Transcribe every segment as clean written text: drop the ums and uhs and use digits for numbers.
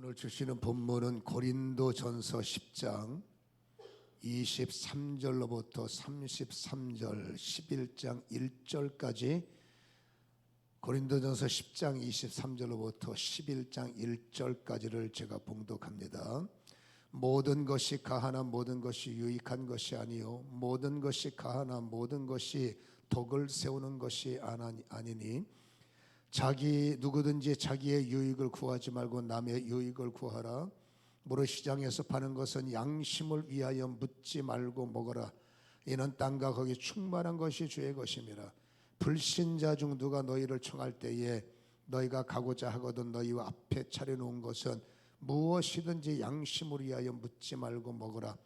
오늘 주시는 본문은 고린도전서 10장 23절로부터 33절 11장 1절까지 고린도전서 10장 23절로부터 11장 1절까지를 제가 봉독합니다. 모든 것이 가하나 모든 것이 유익한 것이 아니요 모든 것이 가하나 모든 것이 덕을 세우는 것이 아니니 누구든지 자기의 유익을 구하지 말고 남의 유익을 구하라. 무릇 시장에서 파는 것은 양심을 위하여 묻지 말고 먹어라. 이는 땅과 거기 충만한 것이 주의 것임이라. 불신자 중 누가 너희를 청할 때에 너희가 가고자 하거든 너희와 앞에 차려놓은 것은 무엇이든지 양심을 위하여 묻지 말고 먹어라.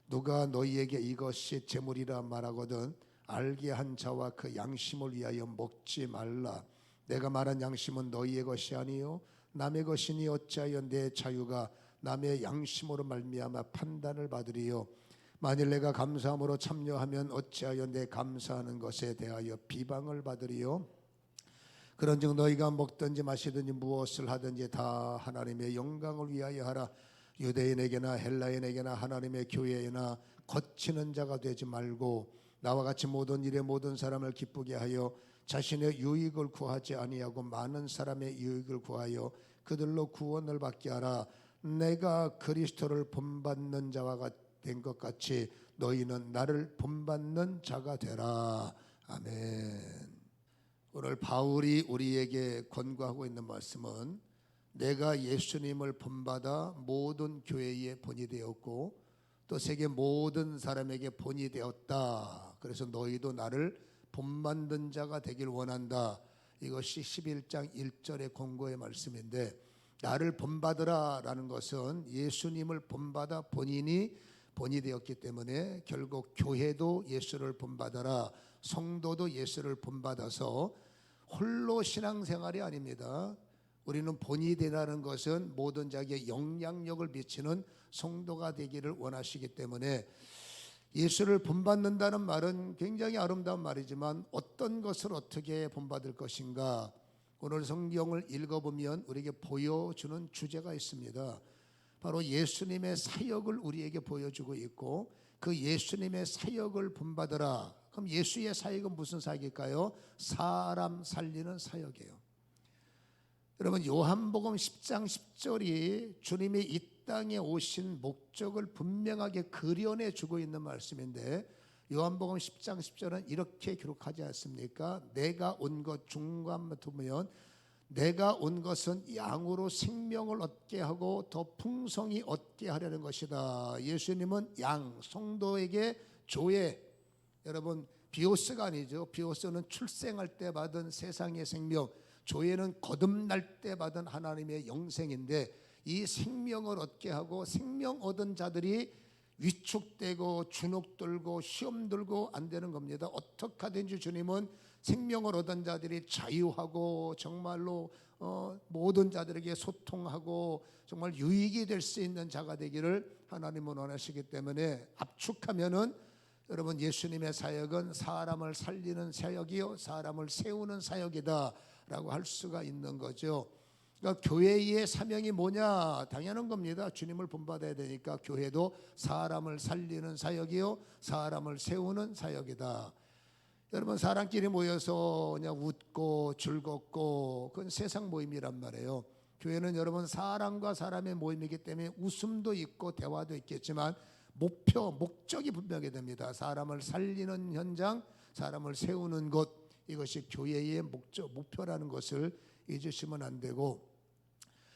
누가 너희에게 이것이 재물이라 말하거든 알게 한 자와 그 양심을 위하여 먹지 말라. 내가 말한 양심은 너희의 것이 아니요 남의 것이니 어찌하여 내 자유가 남의 양심으로 말미암아 판단을 받으리요. 만일 내가 감사함으로 참여하면 어찌하여 내 감사하는 것에 대하여 비방을 받으리요. 그런즉 너희가 먹든지 마시든지 무엇을 하든지 다 하나님의 영광을 위하여 하라. 유대인에게나 헬라인에게나 하나님의 교회에나 거치는 자가 되지 말고 나와 같이 모든 일에 모든 사람을 기쁘게 하여 자신의 유익을 구하지 아니하고 많은 사람의 유익을 구하여 그들로 구원을 받게 하라. 내가 그리스도를 본받는 자가 된 것 같이 너희는 나를 본받는 자가 되라. 아멘. 오늘 바울이 우리에게 권고하고 있는 말씀은 내가 예수님을 본받아 모든 교회의 본이 되었고 또 세계 모든 사람에게 본이 되었다. 그래서 너희도 나를 본받는 자가 되길 원한다. 이것이 11장 1절의 권고의 말씀인데 나를 본받으라 라는 것은 예수님을 본받아 본인이 본이 되었기 때문에 결국 교회도 예수를 본받아라. 성도도 예수를 본받아서 홀로 신앙생활이 아닙니다. 우리는 본이 되라는 것은 모든 자에게 영향력을 미치는 성도가 되기를 원하시기 때문에 예수를 본받는다는 말은 굉장히 아름다운 말이지만 어떤 것을 어떻게 본받을 것인가, 오늘 성경을 읽어보면 우리에게 보여주는 주제가 있습니다. 바로 예수님의 사역을 우리에게 보여주고 있고 그 예수님의 사역을 본받으라. 그럼 예수의 사역은 무슨 사역일까요? 사람 살리는 사역이에요. 여러분 요한복음 10장 10절이 주님이 이 땅에 오신 목적을 분명하게 그려내 주고 있는 말씀인데 요한복음 10장 10절은 이렇게 기록하지 않습니까? 내가 온 것 중간부터 보면 내가 온 것은 양으로 생명을 얻게 하고 더 풍성히 얻게 하려는 것이다. 예수님은 양, 성도에게 조회. 여러분 비오스가 아니죠. 비오스는 출생할 때 받은 세상의 생명, 조회는 거듭날 때 받은 하나님의 영생인데 이 생명을 얻게 하고 생명 얻은 자들이 위축되고 주눅 들고 시험 들고 안 되는 겁니다. 어떻게 하든지 주님은 생명을 얻은 자들이 자유하고 정말로 모든 자들에게 소통하고 정말 유익이 될 수 있는 자가 되기를 하나님은 원하시기 때문에 압축하면은 여러분 예수님의 사역은 사람을 살리는 사역이요 사람을 세우는 사역이다 라고 할 수가 있는 거죠. 그러니까 교회의 사명이 뭐냐? 당연한 겁니다. 주님을 본받아야 되니까 교회도 사람을 살리는 사역이요 사람을 세우는 사역이다. 여러분 사람끼리 모여서 그냥 웃고 즐겁고 그건 세상 모임이란 말이에요. 교회는 여러분 사람과 사람의 모임이기 때문에 웃음도 있고 대화도 있겠지만 목적이 분명히 됩니다. 사람을 살리는 현장, 사람을 세우는 곳, 이것이 교회의 목표라는 것을 잊으시면 안 되고,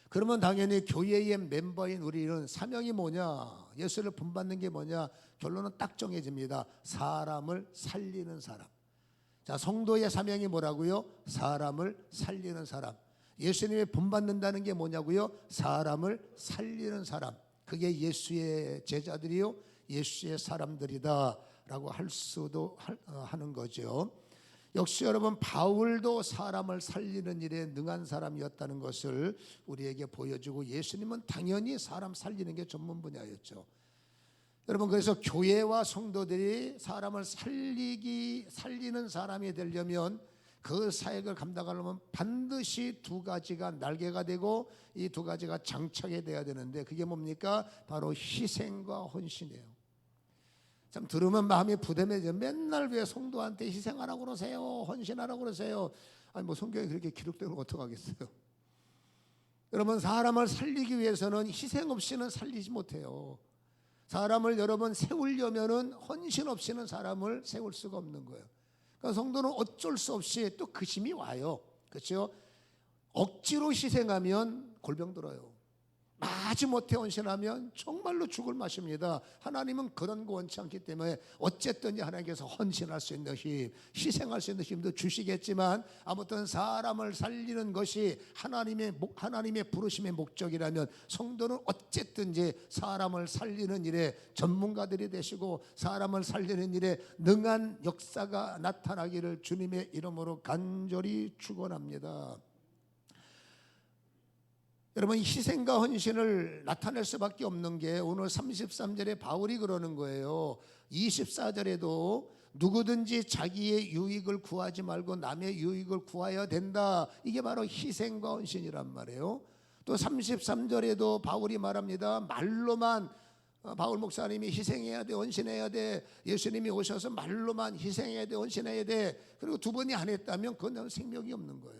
그러면 당연히 교회의 멤버인 우리는 사명이 뭐냐? 예수를 본받는 게 뭐냐? 결론은 딱 정해집니다. 사람을 살리는 사람. 자, 성도의 사명이 뭐라고요? 사람을 살리는 사람. 예수님이 본받는다는 게 뭐냐고요? 사람을 살리는 사람. 그게 예수의 제자들이요 예수의 사람들이다 라고 할 수도 하는 거죠. 역시 여러분 바울도 사람을 살리는 일에 능한 사람이었다는 것을 우리에게 보여주고 예수님은 당연히 사람 살리는 게 전문 분야였죠. 여러분 그래서 교회와 성도들이 사람을 살리는 사람이 되려면 그 사역을 감당하려면 반드시 두 가지가 날개가 되고 이 두 가지가 장착이 돼야 되는데 그게 뭡니까? 바로 희생과 헌신이에요. 참 들으면 마음이 부담해져. 맨날 왜 성도한테 희생하라고 그러세요? 헌신하라고 그러세요? 아니 뭐 성경에 그렇게 기록되는 거 어떡하겠어요? 여러분 사람을 살리기 위해서는 희생 없이는 살리지 못해요. 사람을 여러분 세우려면은 헌신 없이는 사람을 세울 수가 없는 거예요. 그러니까 성도는 어쩔 수 없이 또 그 힘이 와요. 그렇죠? 억지로 희생하면 골병 들어요. 마지못해 헌신하면 정말로 죽을 맛입니다. 하나님은 그런 거 원치 않기 때문에 어쨌든 하나님께서 헌신할 수 있는 힘, 희생할 수 있는 힘도 주시겠지만 아무튼 사람을 살리는 것이 하나님의 부르심의 목적이라면 성도는 어쨌든지 사람을 살리는 일에 전문가들이 되시고 사람을 살리는 일에 능한 역사가 나타나기를 주님의 이름으로 간절히 축원합니다. 여러분 희생과 헌신을 나타낼 수밖에 없는 게 오늘 33절에 바울이 그러는 거예요. 24절에도 누구든지 자기의 유익을 구하지 말고 남의 유익을 구하여야 된다. 이게 바로 희생과 헌신이란 말이에요. 또 33절에도 바울이 말합니다. 말로만 바울 목사님이 희생해야 돼, 헌신해야 돼. 예수님이 오셔서 말로만 희생해야 돼, 헌신해야 돼. 그리고 두 번이 안 했다면 그건 생명이 없는 거예요.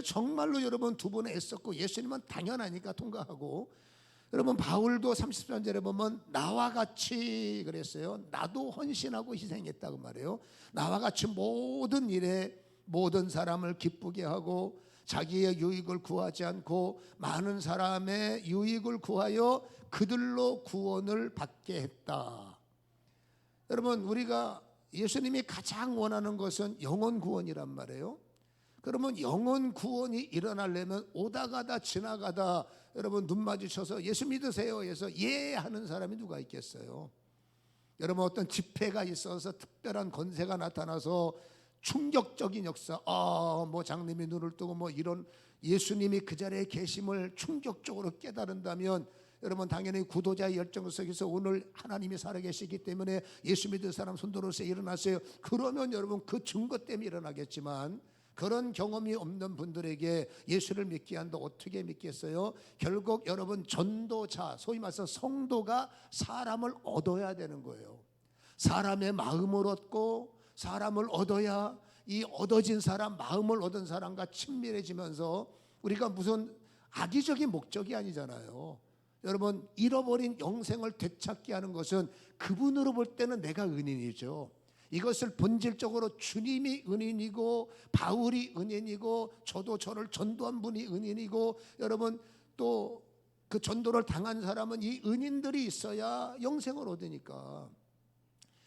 정말로 여러분 두 번에 애썼고 예수님은 당연하니까 통과하고 여러분 바울도 33절에 보면 나와 같이 그랬어요. 나도 헌신하고 희생했다고 말해요. 나와 같이 모든 일에 모든 사람을 기쁘게 하고 자기의 유익을 구하지 않고 많은 사람의 유익을 구하여 그들로 구원을 받게 했다. 여러분 우리가 예수님이 가장 원하는 것은 영혼 구원이란 말이에요. 그러면 영혼 구원이 일어나려면 오다 가다 지나가다 여러분 눈 마주쳐서 예수 믿으세요 해서 예 하는 사람이 누가 있겠어요? 여러분 어떤 집회가 있어서 특별한 권세가 나타나서 충격적인 역사 뭐 장님이 눈을 뜨고 뭐 이런 예수님이 그 자리에 계심을 충격적으로 깨달은다면 여러분 당연히 구도자의 열정 속에서 오늘 하나님이 살아계시기 때문에 예수 믿을 사람 손들어서 일어나세요. 그러면 여러분 그 증거 때문에 일어나겠지만 그런 경험이 없는 분들에게 예수를 믿게 한다 어떻게 믿겠어요? 결국 여러분 전도자 소위 말해서 성도가 사람을 얻어야 되는 거예요. 사람의 마음을 얻고 사람을 얻어야 이 얻어진 사람 마음을 얻은 사람과 친밀해지면서 우리가 무슨 악의적인 목적이 아니잖아요. 여러분 잃어버린 영생을 되찾게 하는 것은 그분으로 볼 때는 내가 은인이죠. 이것을 본질적으로 주님이 은인이고 바울이 은인이고 저도 저를 전도한 분이 은인이고 여러분 또 그 전도를 당한 사람은 이 은인들이 있어야 영생을 얻으니까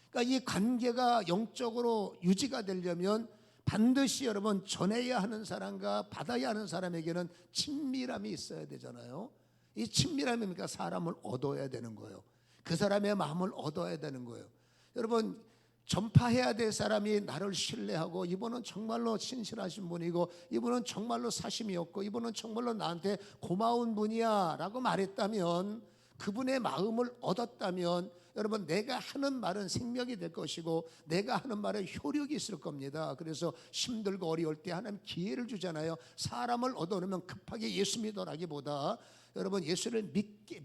그러니까 이 관계가 영적으로 유지가 되려면 반드시 여러분 전해야 하는 사람과 받아야 하는 사람에게는 친밀함이 있어야 되잖아요. 이 친밀함이니까 사람을 얻어야 되는 거예요. 그 사람의 마음을 얻어야 되는 거예요. 여러분 전파해야 될 사람이 나를 신뢰하고 이분은 정말로 신실하신 분이고 이분은 정말로 사심이 없고 이분은 정말로 나한테 고마운 분이야 라고 말했다면 그분의 마음을 얻었다면 여러분 내가 하는 말은 생명이 될 것이고 내가 하는 말에 효력이 있을 겁니다. 그래서 힘들고 어려울 때 하나님 기회를 주잖아요. 사람을 얻어내면 급하게 예수 믿어라기보다 여러분 예수를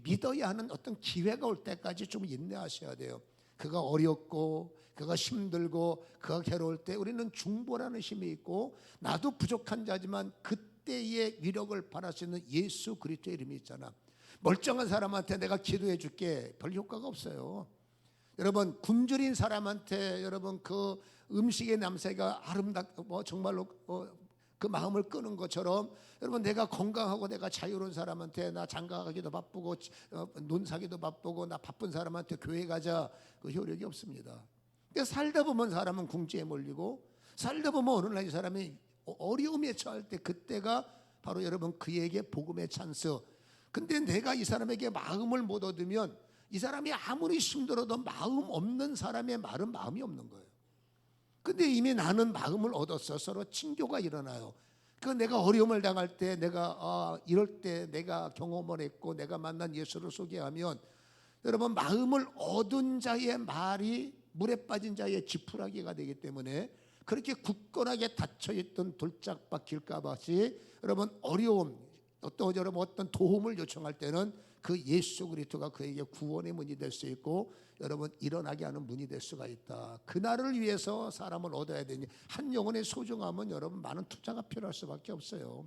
믿어야 하는 어떤 기회가 올 때까지 좀 인내하셔야 돼요. 그가 어렵고 그가 힘들고 그가 괴로울 때 우리는 중보라는 힘이 있고 나도 부족한 자지만 그때의 위력을 발할 수 있는 예수 그리스도의 이름이 있잖아. 멀쩡한 사람한테 내가 기도해 줄게 별 효과가 없어요. 여러분 굶주린 사람한테 여러분 그 음식의 냄새가 아름답고 정말로 그 마음을 끄는 것처럼 여러분 내가 건강하고 내가 자유로운 사람한테 나 장가가기도 바쁘고 논사기도 바쁘고 나 바쁜 사람한테 교회 가자 그 효력이 없습니다. 그러니까 살다 보면 사람은 궁지에 몰리고 살다 보면 어느 날 이 사람이 어려움에 처할 때 그때가 바로 여러분 그에게 복음의 찬스. 근데 내가 이 사람에게 마음을 못 얻으면 이 사람이 아무리 힘들어도 마음 없는 사람의 말은 마음이 없는 거예요. 근데 이미 나는 마음을 얻었어. 서로 친교가 일어나요. 그 내가 어려움을 당할 때 내가 이럴 때 내가 경험을 했고 내가 만난 예수를 소개하면 여러분 마음을 얻은 자의 말이 물에 빠진 자의 지푸라기가 되기 때문에 그렇게 굳건하게 닫혀있던 돌짝밭 길가밭이 여러분 어려움, 어떤 도움을 요청할 때는 그 예수 그리스도가 그에게 구원의 문이 될 수 있고 여러분 일어나게 하는 문이 될 수가 있다. 그날을 위해서 사람을 얻어야 되니 한 영혼의 소중함은 여러분 많은 투자가 필요할 수밖에 없어요.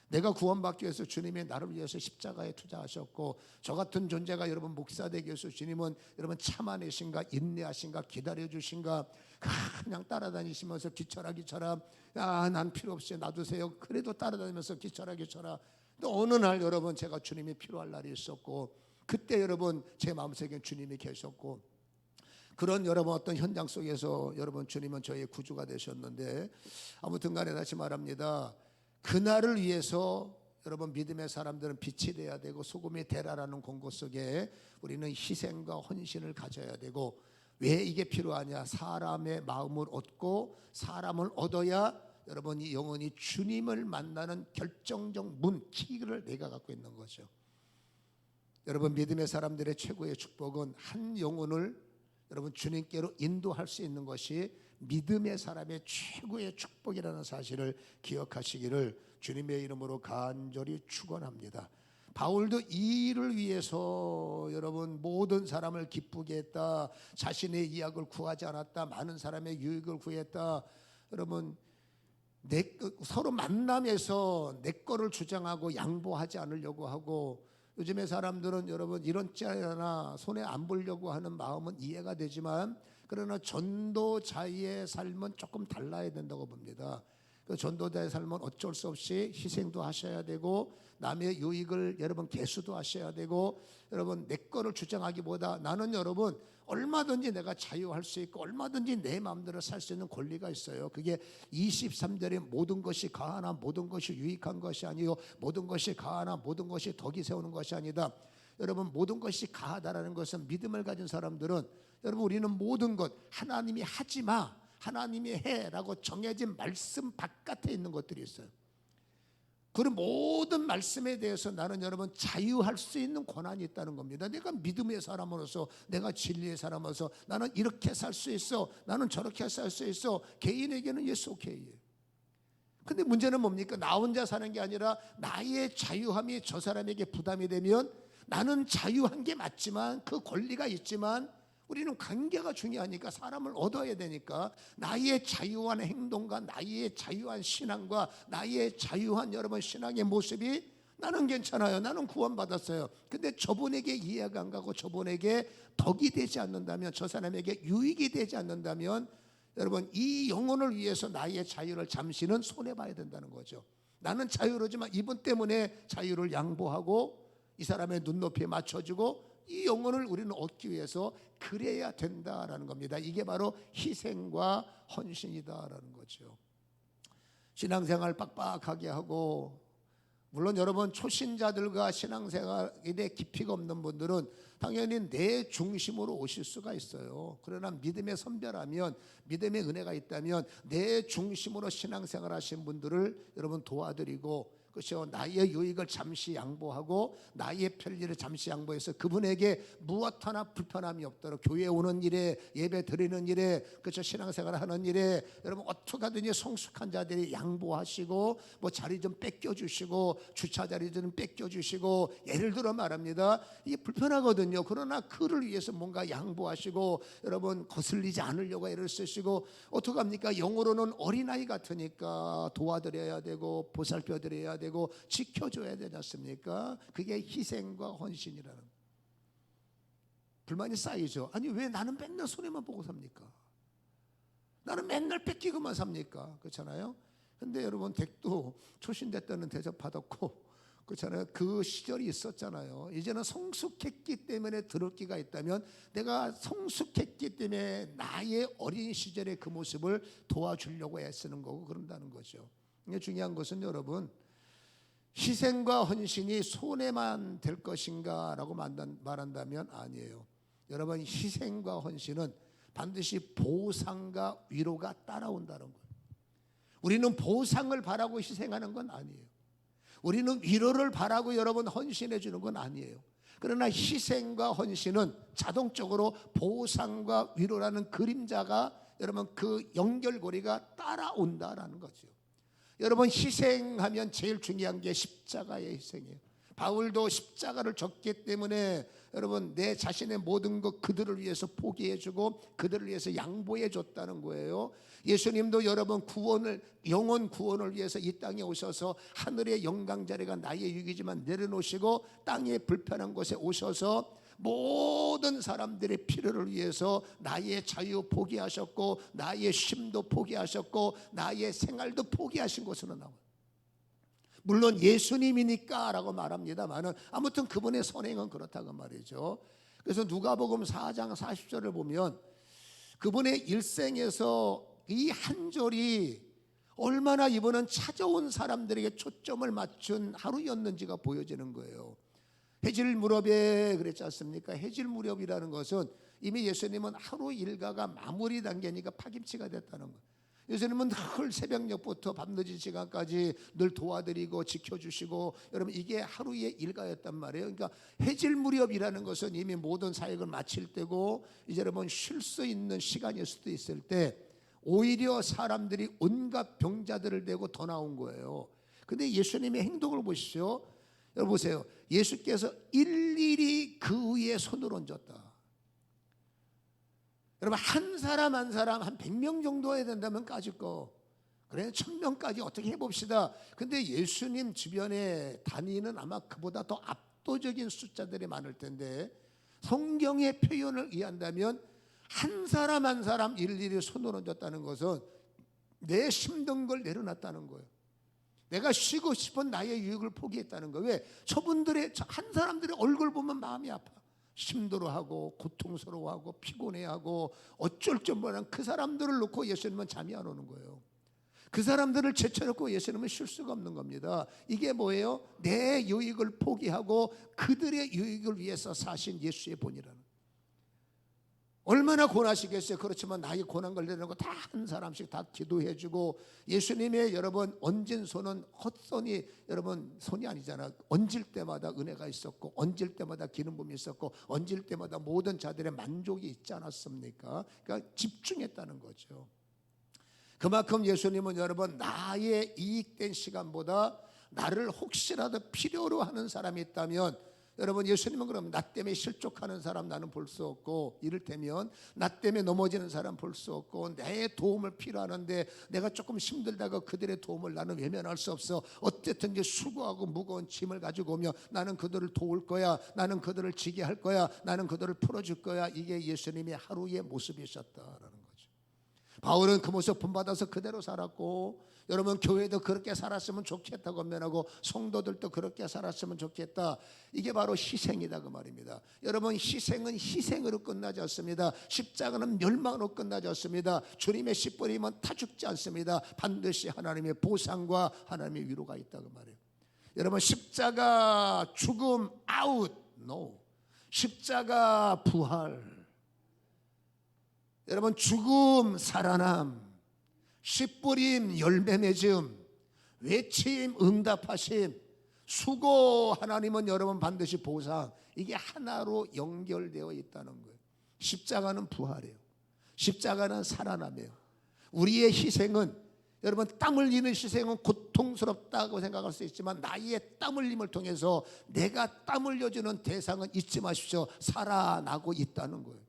내가 구원받기 위해서 주님이 나를 위해서 십자가에 투자하셨고 저 같은 존재가 여러분 목사 되기 위해서 주님은 여러분 참아내신가 인내하신가 기다려주신가 그냥 따라다니시면서 기철아 난 필요 없이 놔두세요. 그래도 따라다니면서 기철아 또 어느 날 여러분 제가 주님이 필요할 날이 있었고 그때 여러분 제 마음속에 주님이 계셨고 그런 여러분 어떤 현장 속에서 여러분 주님은 저의 구주가 되셨는데 아무튼 간에 다시 말합니다. 그날을 위해서 여러분 믿음의 사람들은 빛이 돼야 되고 소금이 되라라는 공고 속에 우리는 희생과 헌신을 가져야 되고 왜 이게 필요하냐? 사람의 마음을 얻고 사람을 얻어야 여러분 이 영혼이 주님을 만나는 결정적 문 키를 내가 갖고 있는 거죠. 여러분 믿음의 사람들의 최고의 축복은 한 영혼을 여러분 주님께로 인도할 수 있는 것이 믿음의 사람의 최고의 축복이라는 사실을 기억하시기를 주님의 이름으로 간절히 축원합니다. 바울도 이 일을 위해서 여러분 모든 사람을 기쁘게 했다. 자신의 이익을 구하지 않았다. 많은 사람의 유익을 구했다. 여러분 서로 만남에서 내 거를 주장하고 양보하지 않으려고 하고 요즘의 사람들은 여러분 이런 짤이나 손에 안 보려고 하는 마음은 이해가 되지만 그러나 전도자의 삶은 조금 달라야 된다고 봅니다. 그 전도자의 삶은 어쩔 수 없이 희생도 하셔야 되고 남의 유익을 여러분 개수도 하셔야 되고 여러분 내 거를 주장하기보다 나는 여러분 얼마든지 내가 자유할 수 있고 얼마든지 내 마음대로 살 수 있는 권리가 있어요. 그게 23절에 모든 것이 가하나 모든 것이 유익한 것이 아니요 모든 것이 가하나 모든 것이 덕이 세우는 것이 아니다. 여러분 모든 것이 가하다라는 것은 믿음을 가진 사람들은 여러분 우리는 모든 것 하나님이 하지마 하나님이 해라고 정해진 말씀 바깥에 있는 것들이 있어요. 그 모든 말씀에 대해서 나는 여러분 자유할 수 있는 권한이 있다는 겁니다. 내가 믿음의 사람으로서 내가 진리의 사람으로서 나는 이렇게 살 수 있어 나는 저렇게 살 수 있어 개인에게는 yes okay예요. 근데 문제는 뭡니까? 나 혼자 사는 게 아니라 나의 자유함이 저 사람에게 부담이 되면 나는 자유한 게 맞지만 그 권리가 있지만 우리는 관계가 중요하니까 사람을 얻어야 되니까 나의 자유한 행동과 나의 자유한 신앙과 나의 자유한 여러분 신앙의 모습이 나는 괜찮아요. 나는 구원받았어요. 근데 저분에게 이해가 안 가고 저분에게 덕이 되지 않는다면 저 사람에게 유익이 되지 않는다면 여러분 이 영혼을 위해서 나의 자유를 잠시는 손해봐야 된다는 거죠. 나는 자유로지만 이분 때문에 자유를 양보하고 이 사람의 눈높이에 맞춰주고 이 영혼을 우리는 얻기 위해서 그래야 된다라는 겁니다. 이게 바로 희생과 헌신이다라는 거죠. 신앙생활 빡빡하게 하고 물론 여러분 초신자들과 신앙생활에 깊이가 없는 분들은 당연히 내 중심으로 오실 수가 있어요. 그러나 믿음의 선별하면 믿음의 은혜가 있다면 내 중심으로 신앙생활 하신 분들을 여러분 도와드리고 그렇죠. 나의 유익을 잠시 양보하고 나의 편리를 잠시 양보해서 그분에게 무엇 하나 불편함이 없도록 교회 오는 일에 예배 드리는 일에 그렇죠. 신앙생활 하는 일에 여러분 어떻게 하든지 성숙한 자들이 양보하시고 뭐 자리 좀 뺏겨주시고 주차 자리 좀 뺏겨주시고 예를 들어 말합니다. 이게 불편하거든요. 그러나 그를 위해서 뭔가 양보하시고 여러분 거슬리지 않으려고 애를 쓰시고 어떻게 합니까? 영어로는 어린아이 같으니까 도와드려야 되고 보살펴드려야 되고 지켜줘야 되지 않습니까? 그게 희생과 헌신이라는 불만이 쌓이죠. 아니 왜 나는 맨날 손해만 보고 삽니까? 나는 맨날 뺏기고만 삽니까? 그렇잖아요. 근데 여러분 댁도 초신대 때는 대접받았고 그렇잖아요. 그 시절이 있었잖아요. 이제는 성숙했기 때문에 들을 기가 있다면 내가 성숙했기 때문에 나의 어린 시절의 그 모습을 도와주려고 애쓰는 거고 그런다는 거죠. 이게 중요한 것은 여러분 희생과 헌신이 손해만 될 것인가 라고 말한다면 아니에요. 여러분 희생과 헌신은 반드시 보상과 위로가 따라온다는 거예요. 우리는 보상을 바라고 희생하는 건 아니에요. 우리는 위로를 바라고 여러분 헌신해 주는 건 아니에요. 그러나 희생과 헌신은 자동적으로 보상과 위로라는 그림자가 여러분 그 연결고리가 따라온다라는 거죠. 여러분 희생하면 제일 중요한 게 십자가의 희생이에요. 바울도 십자가를 졌기 때문에 여러분 내 자신의 모든 것 그들을 위해서 포기해주고 그들을 위해서 양보해줬다는 거예요. 예수님도 여러분 구원을, 영혼 구원을 위해서 이 땅에 오셔서 하늘의 영광 자리가 나의 유익이지만 내려놓으시고 땅의 불편한 곳에 오셔서 모든 사람들의 필요를 위해서 나의 자유 포기하셨고 나의 쉼도 포기하셨고 나의 생활도 포기하신 것으로 나와요. 물론 예수님이니까 라고 말합니다만 아무튼 그분의 선행은 그렇다고 말이죠. 그래서 누가복음 4장 40절을 보면 그분의 일생에서 이 한 절이 얼마나 이분은 찾아온 사람들에게 초점을 맞춘 하루였는지가 보여지는 거예요. 해질 무렵에 그랬지 않습니까? 해질 무렵이라는 것은 이미 예수님은 하루 일과가 마무리 단계니까 파김치가 됐다는 거예요. 예수님은 늘 새벽녘부터 밤늦은 시간까지 늘 도와드리고 지켜주시고 여러분 이게 하루의 일과였단 말이에요. 그러니까 해질 무렵이라는 것은 이미 모든 사역을 마칠 때고 이제 여러분 쉴 수 있는 시간일 수도 있을 때 오히려 사람들이 온갖 병자들을 대고 더 나온 거예요. 근데 예수님의 행동을 보십시오. 여러분 보세요. 예수께서 일일이 그 위에 손을 얹었다. 여러분 한 사람 한 사람 한 100명 정도 해야 된다면 까짓 거 그래 1000명까지 어떻게 해봅시다. 근데 예수님 주변에 다니는 아마 그보다 더 압도적인 숫자들이 많을 텐데 성경의 표현을 이해한다면 한 사람 한 사람 일일이 손을 얹었다는 것은 내 힘든 걸 내려놨다는 거예요. 내가 쉬고 싶은 나의 유익을 포기했다는 거예요. 왜? 저분들의 한 사람들의 얼굴 보면 마음이 아파. 힘들어하고 고통스러워하고 피곤해하고 어쩔 줄 모르는 그 사람들을 놓고 예수님은 잠이 안 오는 거예요. 그 사람들을 제쳐놓고 예수님은 쉴 수가 없는 겁니다. 이게 뭐예요? 내 유익을 포기하고 그들의 유익을 위해서 사신 예수의 본이라는 거예요. 얼마나 고나시겠어요. 그렇지만 나의 고난 걸 내려놓고 다 한 사람씩 다 기도해주고 예수님의 여러분 얹은 손은 헛손이 여러분 손이 아니잖아. 얹을 때마다 은혜가 있었고 얹을 때마다 기름 부음이 있었고 얹을 때마다 모든 자들의 만족이 있지 않았습니까? 그러니까 집중했다는 거죠. 그만큼 예수님은 여러분 나의 이익된 시간보다 나를 혹시라도 필요로 하는 사람이 있다면 여러분 예수님은 그럼 나 때문에 실족하는 사람 나는 볼 수 없고 이를테면 나 때문에 넘어지는 사람 볼 수 없고 내 도움을 필요하는데 내가 조금 힘들다가 그들의 도움을 나는 외면할 수 없어. 어쨌든 이제 수고하고 무거운 짐을 가지고 오며 나는 그들을 도울 거야. 나는 그들을 지게 할 거야. 나는 그들을 풀어줄 거야. 이게 예수님의 하루의 모습이셨다라는 거죠. 바울은 그 모습 본받아서 그대로 살았고 여러분 교회도 그렇게 살았으면 좋겠다고 권면하고 성도들도 그렇게 살았으면 좋겠다. 이게 바로 희생이다 그 말입니다. 여러분 희생은 희생으로 끝나지 않습니다. 십자가는 멸망으로 끝나지 않습니다. 주님의 씨뿌림은 타 죽지 않습니다. 반드시 하나님의 보상과 하나님의 위로가 있다 그 말이에요. 여러분 십자가 죽음 아웃 no. 십자가 부활. 여러분 죽음 살아남. 씨뿌림 열매 맺음, 외침 응답하심, 수고 하나님은 여러분 반드시 보상. 이게 하나로 연결되어 있다는 거예요. 십자가는 부활이에요. 십자가는 살아남이에요. 우리의 희생은 여러분 땀 흘리는 희생은 고통스럽다고 생각할 수 있지만 나의 땀 흘림을 통해서 내가 땀 흘려주는 대상은 잊지 마십시오. 살아나고 있다는 거예요.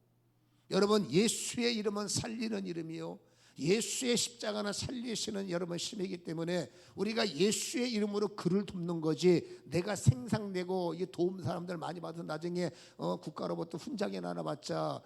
여러분 예수의 이름은 살리는 이름이요 예수의 십자가는 살리시는 여러분 힘이기 때문에 우리가 예수의 이름으로 그를 돕는 거지 내가 생산되고 이 도움 사람들 많이 받아서 나중에 국가로부터 훈장이 나눠봤자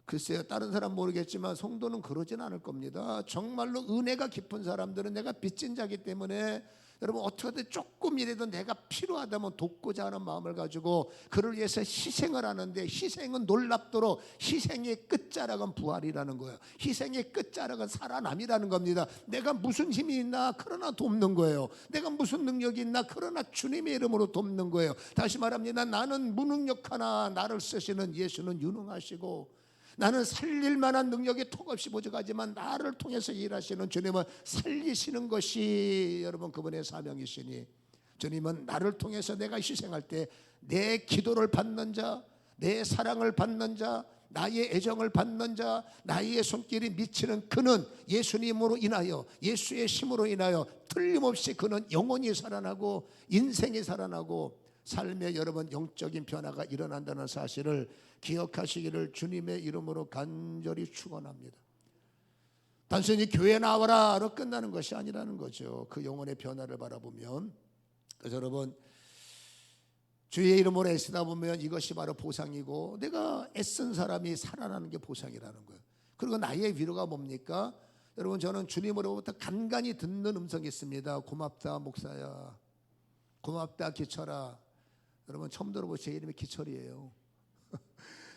글쎄요 다른 사람 모르겠지만 성도는 그러진 않을 겁니다. 정말로 은혜가 깊은 사람들은 내가 빚진 자기 때문에 여러분 어떻게든 조금이라도 내가 필요하다면 돕고자 하는 마음을 가지고 그를 위해서 희생을 하는데 희생은 놀랍도록 희생의 끝자락은 부활이라는 거예요. 희생의 끝자락은 살아남이라는 겁니다. 내가 무슨 힘이 있나 그러나 돕는 거예요. 내가 무슨 능력이 있나 그러나 주님의 이름으로 돕는 거예요. 다시 말합니다. 나는 무능력하나 나를 쓰시는 예수는 유능하시고 나는 살릴 만한 능력이 턱없이 부족하지만 나를 통해서 일하시는 주님은 살리시는 것이 여러분 그분의 사명이시니 주님은 나를 통해서 내가 희생할 때 내 기도를 받는 자, 내 사랑을 받는 자, 나의 애정을 받는 자, 나의 손길이 미치는 그는 예수님으로 인하여, 예수의 힘으로 인하여 틀림없이 그는 영혼이 살아나고 인생이 살아나고 삶에 여러분 영적인 변화가 일어난다는 사실을 기억하시기를 주님의 이름으로 간절히 축원합니다. 단순히 교회 나와라로 끝나는 것이 아니라는 거죠. 그 영혼의 변화를 바라보면. 그래서 여러분, 주의 이름으로 애쓰다 보면 이것이 바로 보상이고, 내가 애쓴 사람이 살아나는 게 보상이라는 거예요. 그리고 나의 위로가 뭡니까? 여러분, 저는 주님으로부터 간간히 듣는 음성이 있습니다. 고맙다 목사야, 고맙다 기철아. 여러분 처음 들어보세요. 제 이름이 기철이에요.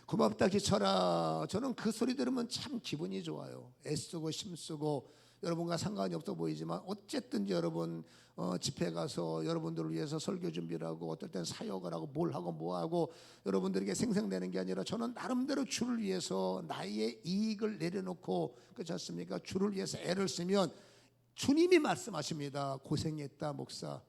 고맙다 기철아. 저는 그 소리 들으면 참 기분이 좋아요. 애쓰고 힘쓰고 여러분과 상관이 없어 보이지만 어쨌든지 여러분 집회 가서 여러분들을 위해서 설교 준비를 하고 어떨 땐 사역을 하고 뭘 하고 뭐 하고 여러분들에게 생생되는 게 아니라 저는 나름대로 주를 위해서 나의 이익을 내려놓고, 그렇지 않습니까? 주를 위해서 애를 쓰면 주님이 말씀하십니다. 고생했다 목사,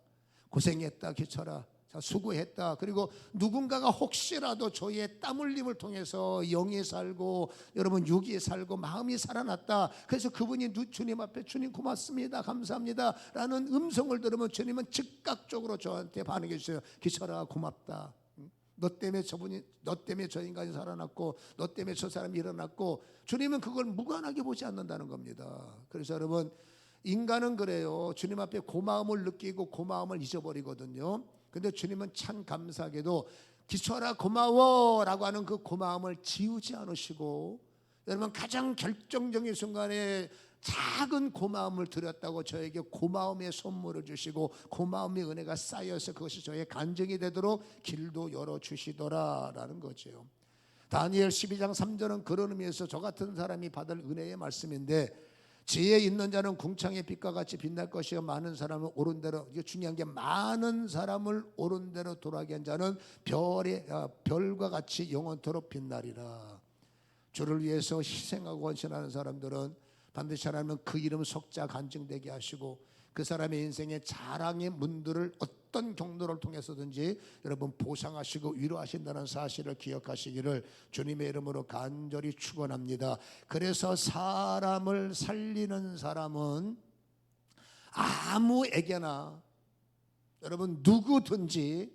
고생했다 기철아, 수고했다. 그리고 누군가가 혹시라도 저의 땀 흘림을 통해서 영이 살고 여러분 육이 살고 마음이 살아났다. 그래서 그분이 주님 앞에 주님 고맙습니다, 감사합니다 라는 음성을 들으면 주님은 즉각적으로 저한테 반응해 주세요. 기철아 고맙다. 너 때문에 너 때문에 저 인간이 살아났고 너 때문에 저 사람이 일어났고, 주님은 그걸 무관하게 보지 않는다는 겁니다. 그래서 여러분, 인간은 그래요. 주님 앞에 고마움을 느끼고 고마움을 잊어버리거든요. 근데 주님은 참 감사하게도 기철아 고마워 라고 하는 그 고마움을 지우지 않으시고, 여러분 가장 결정적인 순간에 작은 고마움을 드렸다고 저에게 고마움의 선물을 주시고 고마움의 은혜가 쌓여서 그것이 저의 간증이 되도록 길도 열어주시더라라는 거죠. 다니엘 12장 3절은 그런 의미에서 저 같은 사람이 받을 은혜의 말씀인데, 지혜 있는 자는 궁창의 빛과 같이 빛날 것이요 많은 사람을 옳은 대로, 이게 중요한 게 많은 사람을 옳은 대로 돌아가게 한 자는 별과 같이 영원토록 빛나리라. 주를 위해서 희생하고 헌신하는 사람들은 반드시 하나님은 그 이름 석자 간증되게 하시고 그 사람의 인생의 자랑의 문들을 어떤 경로를 통해서든지 여러분 보상하시고 위로하신다는 사실을 기억하시기를 주님의 이름으로 간절히 축원합니다. 그래서 사람을 살리는 사람은 아무에게나 여러분 누구든지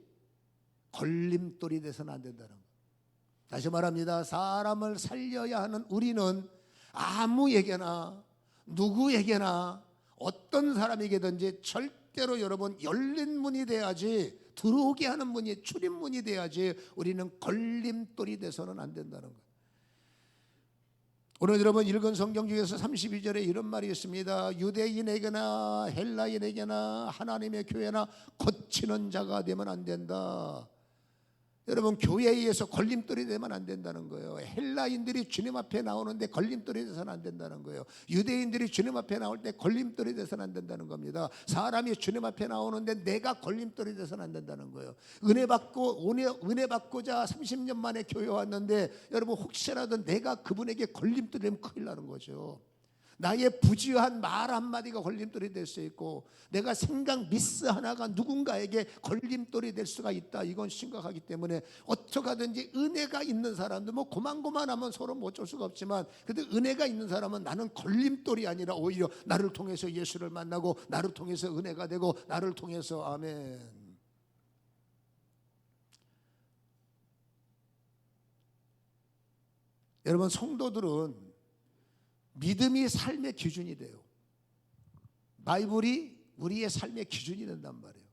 걸림돌이 돼서는 안 된다는 거예요. 다시 말합니다. 사람을 살려야 하는 우리는 아무에게나 누구에게나 어떤 사람에게든지 절대로 여러분 열린 문이 돼야지, 들어오게 하는 문이 출입문이 돼야지 우리는 걸림돌이 돼서는 안 된다는 거예요. 오늘 여러분 읽은 성경 중에서 32절에 이런 말이 있습니다. 유대인에게나 헬라인에게나 하나님의 교회나 거치는 자가 되면 안 된다. 여러분 교회에 의해서 걸림돌이 되면 안 된다는 거예요. 헬라인들이 주님 앞에 나오는데 걸림돌이 돼서는 안 된다는 거예요. 유대인들이 주님 앞에 나올 때 걸림돌이 돼서는 안 된다는 겁니다. 사람이 주님 앞에 나오는데 내가 걸림돌이 돼서는 안 된다는 거예요. 은혜 받고자 30년 만에 교회 왔는데 여러분 혹시라도 내가 그분에게 걸림돌이 되면 큰일 나는 거죠. 나의 부지한 말 한마디가 걸림돌이 될 수 있고 내가 생각 미스 하나가 누군가에게 걸림돌이 될 수가 있다. 이건 심각하기 때문에 어떻게 하든지 은혜가 있는 사람도 뭐 고만고만하면 서로 뭐 어쩔 수가 없지만, 근데 은혜가 있는 사람은 나는 걸림돌이 아니라 오히려 나를 통해서 예수를 만나고 나를 통해서 은혜가 되고 나를 통해서 아멘. 여러분 성도들은 믿음이 삶의 기준이 돼요. 바이블이 우리의 삶의 기준이 된단 말이에요.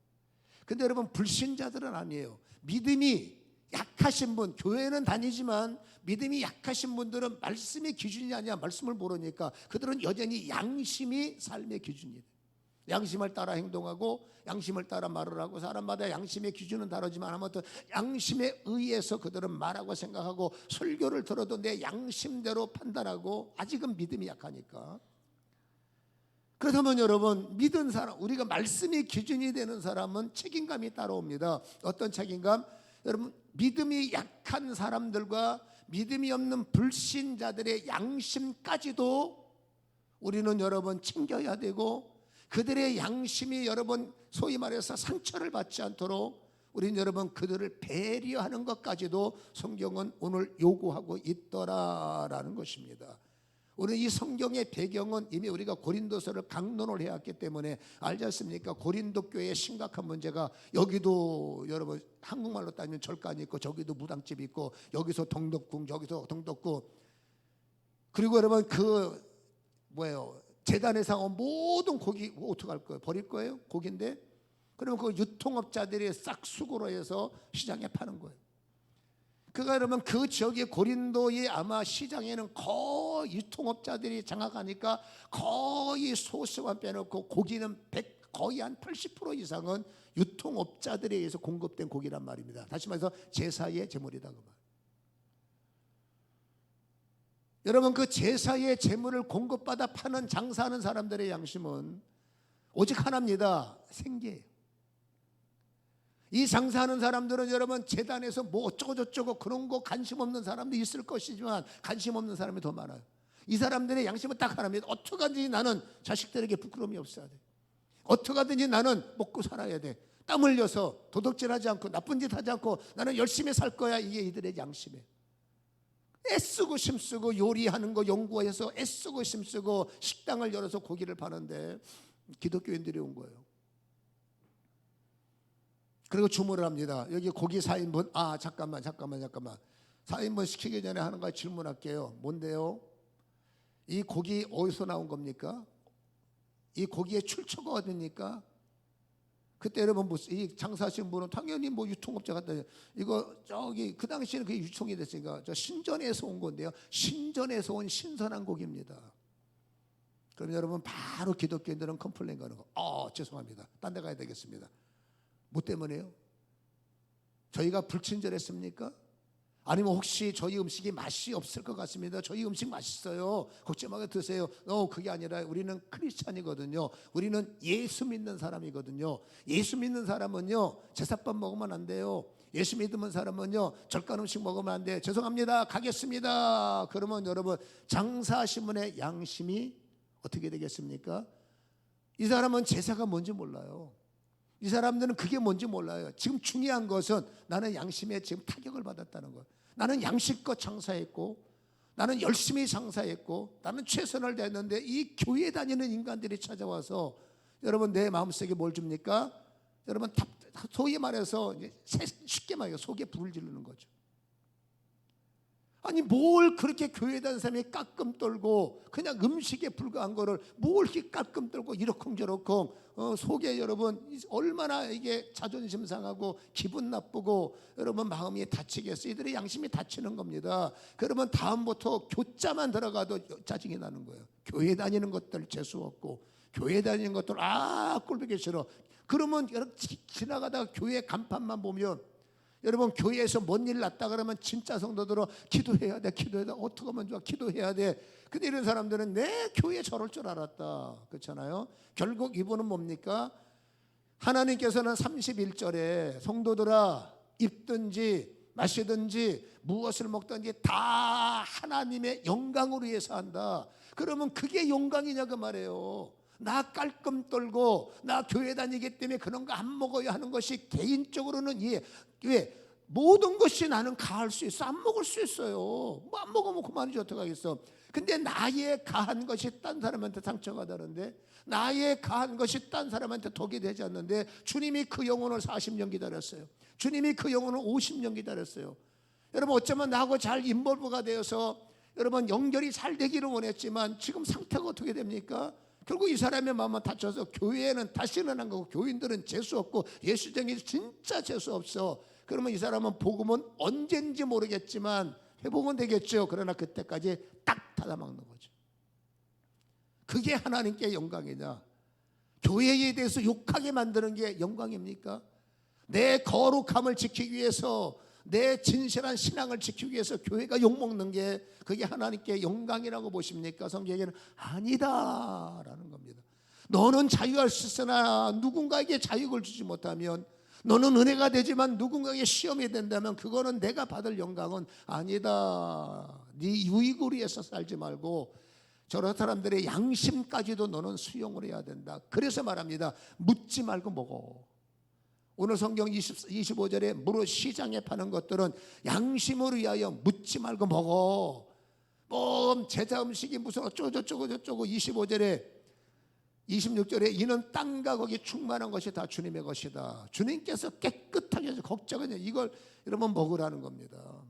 근데 여러분 불신자들은 아니에요. 믿음이 약하신 분, 교회는 다니지만 믿음이 약하신 분들은 말씀의 기준이 아니야. 말씀을 모르니까 그들은 여전히 양심이 삶의 기준이 돼요. 양심을 따라 행동하고 양심을 따라 말을 하고, 사람마다 양심의 기준은 다르지만 아무튼 양심에 의해서 그들은 말하고 생각하고 설교를 들어도 내 양심대로 판단하고 아직은 믿음이 약하니까. 그렇다면 여러분 믿은 사람, 우리가 말씀이 기준이 되는 사람은 책임감이 따라옵니다. 어떤 책임감? 여러분 믿음이 약한 사람들과 믿음이 없는 불신자들의 양심까지도 우리는 여러분 챙겨야 되고, 그들의 양심이 여러분 소위 말해서 상처를 받지 않도록 우린 여러분 그들을 배려하는 것까지도 성경은 오늘 요구하고 있더라라는 것입니다. 오늘 이 성경의 배경은 이미 우리가 고린도서를 강론을 해왔기 때문에 알지 않습니까? 고린도 교회의 심각한 문제가 여기도 여러분 한국말로 따지면 절간이 있고 저기도 무당집이 있고 여기서 동덕궁 저기서 동덕궁 그리고 여러분 그 재단에서 온 모든 고기 어떡할 거예요? 버릴 거예요? 고기인데 그러면 그 유통업자들이 싹 수고로 해서 시장에 파는 거예요. 그가 여러분 그 지역의 고린도의 아마 시장에는 거의 유통업자들이 장악하니까 거의 소수만 빼놓고 고기는 거의 한 80% 이상은 유통업자들에 의해서 공급된 고기란 말입니다. 다시 말해서 제사의 제물이다 그 말. 여러분 그 제사의 제물을 공급받아 파는 장사하는 사람들의 양심은 오직 하나입니다. 생계예요. 이 장사하는 사람들은 여러분 재단에서 뭐 어쩌고 저쩌고 그런 거 관심 없는 사람도 있을 것이지만 관심 없는 사람이 더 많아요. 이 사람들의 양심은 딱 하나입니다. 어떻게 하든지 나는 자식들에게 부끄러움이 없어야 돼. 어떻게 하든지 나는 먹고 살아야 돼. 땀 흘려서 도둑질하지 않고 나쁜 짓 하지 않고 나는 열심히 살 거야. 이게 이들의 양심이에요. 애쓰고 힘쓰고 요리하는 거 연구해서 애쓰고 힘쓰고 식당을 열어서 고기를 파는데 기독교인들이 온 거예요. 그리고 주문을 합니다. 여기 고기 4인분. 잠깐만 4인분 시키기 전에 하는 거 질문할게요. 뭔데요? 이 고기 어디서 나온 겁니까? 이 고기의 출처가 어디입니까? 그때 여러분 이 장사하시는 분은 당연히 뭐 유통업자 같다. 이거 저기 그 당시에는 그게 유통이 됐으니까 저 신전에서 온 건데요. 신전에서 온 신선한 고기입니다. 그럼 여러분 바로 기독교인들은 컴플레인 가는 거. 죄송합니다. 딴 데 가야 되겠습니다. 뭐 때문에요? 저희가 불친절했습니까? 아니면 혹시 저희 음식이 맛이 없을 것 같습니다. 저희 음식 맛있어요. 걱정하게 드세요. 그게 아니라 우리는 크리스찬이거든요. 우리는 예수 믿는 사람이거든요. 예수 믿는 사람은요 제사밥 먹으면 안 돼요. 예수 믿는 사람은요 절간 음식 먹으면 안 돼요. 죄송합니다. 가겠습니다. 그러면 여러분 장사하신 분의 양심이 어떻게 되겠습니까? 이 사람은 제사가 뭔지 몰라요. 이 사람들은 그게 뭔지 몰라요. 지금 중요한 것은 나는 양심에 지금 타격을 받았다는 것. 나는 양심껏 장사했고 나는 열심히 장사했고 나는 최선을 다했는데 이 교회 다니는 인간들이 찾아와서 여러분 내 마음속에 뭘 줍니까? 여러분 소위 말해서 쉽게 말해서 속에 불을 지르는 거죠. 아니 뭘 그렇게 교회 다니는 사람이 까끔 떨고 그냥 음식에 불과한 거를 뭘 이렇게 까끔 떨고 이러쿵저러쿵 속에 여러분 얼마나 이게 자존심 상하고 기분 나쁘고 여러분 마음이 다치겠어요. 이들의 양심이 다치는 겁니다. 그러면 다음부터 교자만 들어가도 짜증이 나는 거예요. 교회 다니는 것들 재수 없고 교회 다니는 것들 꼴보기 싫어. 그러면 지나가다가 교회 간판만 보면 여러분 교회에서 뭔 일 났다 그러면 진짜 성도들은 기도해야 돼. 어떻게 하면 좋아? 기도해야 돼. 근데 이런 사람들은 내 교회 저럴 줄 알았다. 그렇잖아요. 결국 이분은 뭡니까? 하나님께서는 31절에 성도들아 입든지 마시든지 무엇을 먹든지 다 하나님의 영광을 위해서 한다. 그러면 그게 영광이냐 그 말이에요. 나 깔끔 떨고 나 교회 다니기 때문에 그런 거 안 먹어야 하는 것이 개인적으로는 왜 모든 것이 나는 가할 수 있어. 안 먹을 수 있어요. 뭐 안 먹으면 그만이지 어떡하겠어. 근데 나의 가한 것이 딴 사람한테 상처가 되는데 나의 가한 것이 딴 사람한테 독이 되지 않는데 주님이 그 영혼을 40년 기다렸어요. 주님이 그 영혼을 50년 기다렸어요. 여러분 어쩌면 나하고 잘 인볼브가 되어서 여러분 연결이 잘 되기를 원했지만 지금 상태가 어떻게 됩니까? 결국 이 사람의 마음은 다쳐서 교회는 다시는 안 가고 교인들은 재수 없고 예수쟁이 진짜 재수 없어. 그러면 이 사람은 복음은 언젠지 모르겠지만 회복은 되겠죠. 그러나 그때까지 딱 닫아막는 거죠. 그게 하나님께 영광이냐? 교회에 대해서 욕하게 만드는 게 영광입니까? 내 거룩함을 지키기 위해서 내 진실한 신앙을 지키기 위해서 교회가 욕먹는 게 그게 하나님께 영광이라고 보십니까? 성경에는 아니다라는 겁니다. 너는 자유할 수 있으나 누군가에게 자유를 주지 못하면 너는 은혜가 되지만 누군가에게 시험이 된다면 그거는 내가 받을 영광은 아니다. 네 유익을 위해서 살지 말고 저런 사람들의 양심까지도 너는 수용을 해야 된다. 그래서 말합니다. 묻지 말고 먹어. 오늘 성경 25절에 무릇 시장에 파는 것들은 양심을 위하여 묻지 말고 먹어. 뭐 제사 음식이 무슨 어쩌고 25절에 26절에 이는 땅과 거기 충만한 것이 다 주님의 것이다. 주님께서 깨끗하게 해서 걱정하냐, 이걸 여러분 먹으라는 겁니다.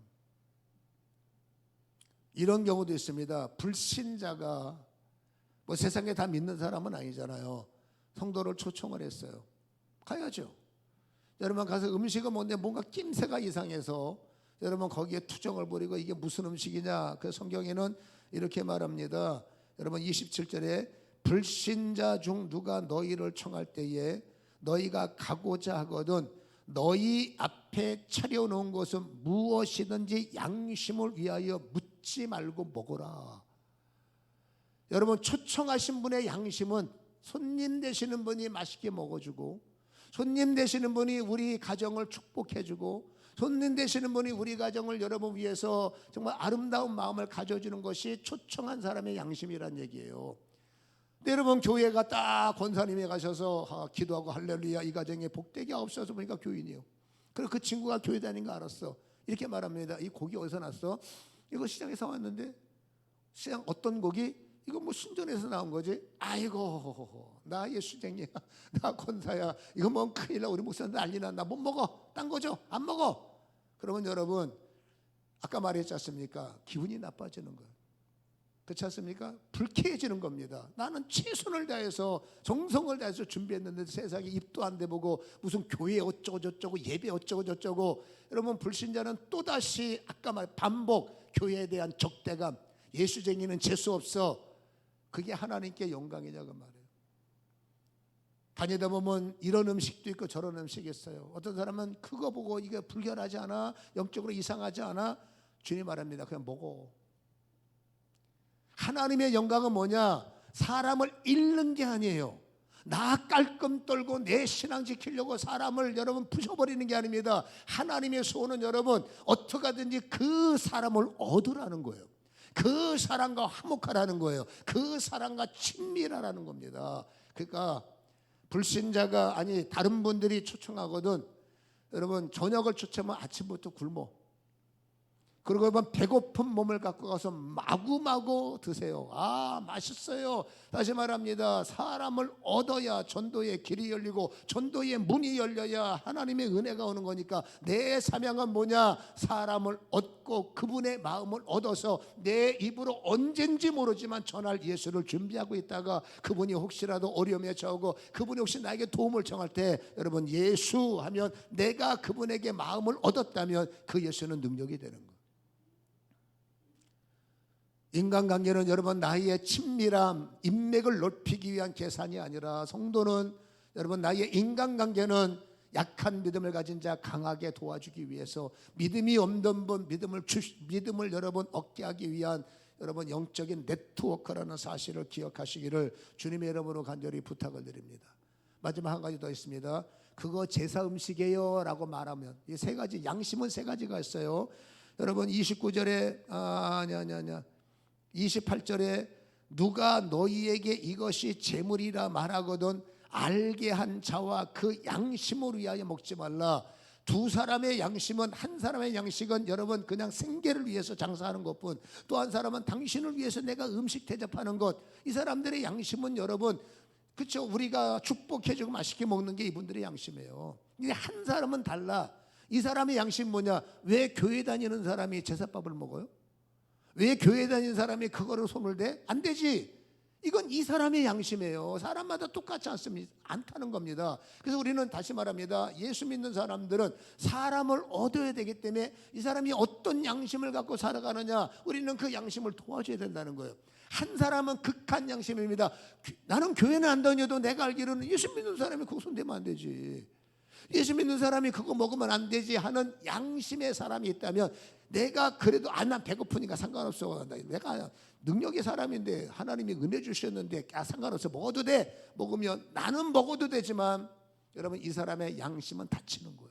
이런 경우도 있습니다. 불신자가 뭐 세상에 다 믿는 사람은 아니잖아요. 성도를 초청을 했어요. 가야죠. 여러분 가서 음식은 뭔데 뭔가 낌새가 이상해서 여러분 거기에 투정을 부리고 이게 무슨 음식이냐. 그 성경에는 이렇게 말합니다. 여러분 27절에 불신자 중 누가 너희를 청할 때에 너희가 가고자 하거든 너희 앞에 차려놓은 것은 무엇이든지 양심을 위하여 묻지 말고 먹어라. 여러분 초청하신 분의 양심은 손님 되시는 분이 맛있게 먹어주고, 손님 되시는 분이 우리 가정을 축복해주고, 손님 되시는 분이 우리 가정을 여러분 위해서 정말 아름다운 마음을 가져주는 것이 초청한 사람의 양심이란 얘기예요. 근데 여러분 교회가 딱 권사님이 가셔서 기도하고 할렐루야 이 가정에 복되게 하옵소서 보니까 교인이요. 그리고 그 친구가 교회 다닌 거 알았어. 이렇게 말합니다. 이 고기 어디서 났어? 이거 시장에서 왔는데. 시장 어떤 고기? 이거 뭐 신전에서 나온 거지? 아이고 나 예수쟁이야, 나 권사야, 이거 뭐 큰일 나, 우리 목사님 난리 난다, 못 먹어, 딴 거죠? 안 먹어. 그러면 여러분 아까 말했지 않습니까? 기분이 나빠지는 거예요. 그렇지 않습니까? 불쾌해지는 겁니다. 나는 최선을 다해서 정성을 다해서 준비했는데 세상에 입도 안 대보고 무슨 교회 어쩌고 저쩌고 예배 어쩌고 저쩌고. 여러분 불신자는 또다시 아까 말 반복, 교회에 대한 적대감, 예수쟁이는 재수 없어. 그게 하나님께 영광이냐 그 말이에요. 다니다 보면 이런 음식도 있고 저런 음식이 있어요. 어떤 사람은 그거 보고 이게 불결하지 않아? 영적으로 이상하지 않아? 주님 말합니다. 그냥 먹어. 하나님의 영광은 뭐냐? 사람을 잃는 게 아니에요. 나 깔끔 떨고 내 신앙 지키려고 사람을 여러분 부셔버리는 게 아닙니다. 하나님의 소원은 여러분 어떻게 하든지 그 사람을 얻으라는 거예요. 그 사람과 화목하라는 거예요. 그 사람과 친밀하라는 겁니다. 그러니까 불신자가 아니 다른 분들이 초청하거든 여러분 저녁을 초청하면 아침부터 굶어. 그리고 배고픈 몸을 갖고 가서 마구마구 드세요. 아 맛있어요. 다시 말합니다. 사람을 얻어야 전도의 길이 열리고 전도의 문이 열려야 하나님의 은혜가 오는 거니까 내 사명은 뭐냐? 사람을 얻고 그분의 마음을 얻어서 내 입으로 언젠지 모르지만 전할 예수를 준비하고 있다가 그분이 혹시라도 어려움에 처하고 그분이 혹시 나에게 도움을 청할 때 여러분 예수 하면 내가 그분에게 마음을 얻었다면 그 예수는 능력이 되는 거예요. 인간관계는 여러분 나의 친밀함, 인맥을 높이기 위한 계산이 아니라 성도는 여러분 나의 인간관계는 약한 믿음을 가진 자 강하게 도와주기 위해서 믿음이 없는 분 믿음을 여러분 얻게 하기 위한 여러분 영적인 네트워크라는 사실을 기억하시기를 주님의 이름으로 간절히 부탁을 드립니다. 마지막 한 가지 더 있습니다. 그거 제사 음식이에요 라고 말하면 이 세 가지 양심은 세 가지가 있어요. 여러분 29절에 28절에 누가 너희에게 이것이 제물이라 말하거든 알게 한 자와 그 양심을 위하여 먹지 말라. 두 사람의 양심은 한 사람의 양식은 여러분 그냥 생계를 위해서 장사하는 것뿐 또 한 사람은 당신을 위해서 내가 음식 대접하는 것. 이 사람들의 양심은 여러분 그렇죠. 우리가 축복해주고 맛있게 먹는 게 이분들의 양심이에요. 근데 한 사람은 달라. 이 사람의 양심 뭐냐? 왜 교회 다니는 사람이 제사밥을 먹어요? 왜 교회 다니는 사람이 그거를 손을 대? 안 되지. 이건 이 사람의 양심이에요. 사람마다 똑같지 않다는 겁니다. 그래서 우리는 다시 말합니다. 예수 믿는 사람들은 사람을 얻어야 되기 때문에 이 사람이 어떤 양심을 갖고 살아가느냐 우리는 그 양심을 도와줘야 된다는 거예요. 한 사람은 극한 양심입니다. 나는 교회는 안 다녀도 내가 알기로는 예수 믿는 사람이 그거 손대면 안 되지. 예수 믿는 사람이 그거 먹으면 안 되지 하는 양심의 사람이 있다면 내가 그래도 난 배고프니까 상관없어. 내가 능력의 사람인데 하나님이 은혜 주셨는데 상관없어. 먹어도 돼. 먹으면 나는 먹어도 되지만 여러분 이 사람의 양심은 다치는 거예요.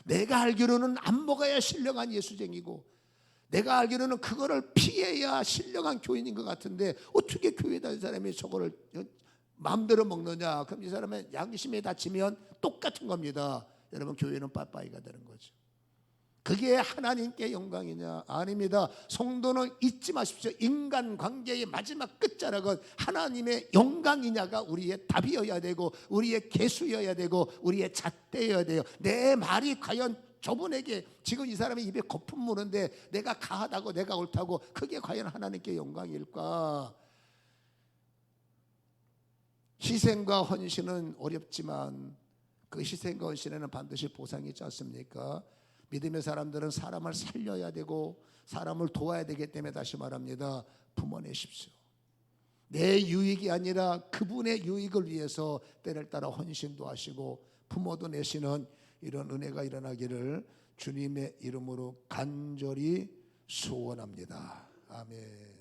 내가 알기로는 안 먹어야 신령한 예수쟁이고 내가 알기로는 그거를 피해야 신령한 교인인 것 같은데 어떻게 교회 다니는 사람이 저거를 마음대로 먹느냐? 그럼 이 사람의 양심이 닫히면 똑같은 겁니다. 여러분, 교회는 빠빠이가 되는 거죠. 그게 하나님께 영광이냐? 아닙니다. 성도는 잊지 마십시오. 인간관계의 마지막 끝자락은 하나님의 영광이냐가 우리의 답이어야 되고, 우리의 계수여야 되고, 우리의 잣대여야 돼요. 내 말이 과연 저분에게, 지금 이 사람의 입에 거품 무는데 내가 가하다고, 내가 옳다고, 그게 과연 하나님께 영광일까? 희생과 헌신은 어렵지만 그 희생과 헌신에는 반드시 보상이 있지 않습니까? 믿음의 사람들은 사람을 살려야 되고 사람을 도와야 되기 때문에, 다시 말합니다, 부모 내십시오. 내 유익이 아니라 그분의 유익을 위해서 때를 따라 헌신도 하시고 부모도 내시는 이런 은혜가 일어나기를 주님의 이름으로 간절히 소원합니다. 아멘.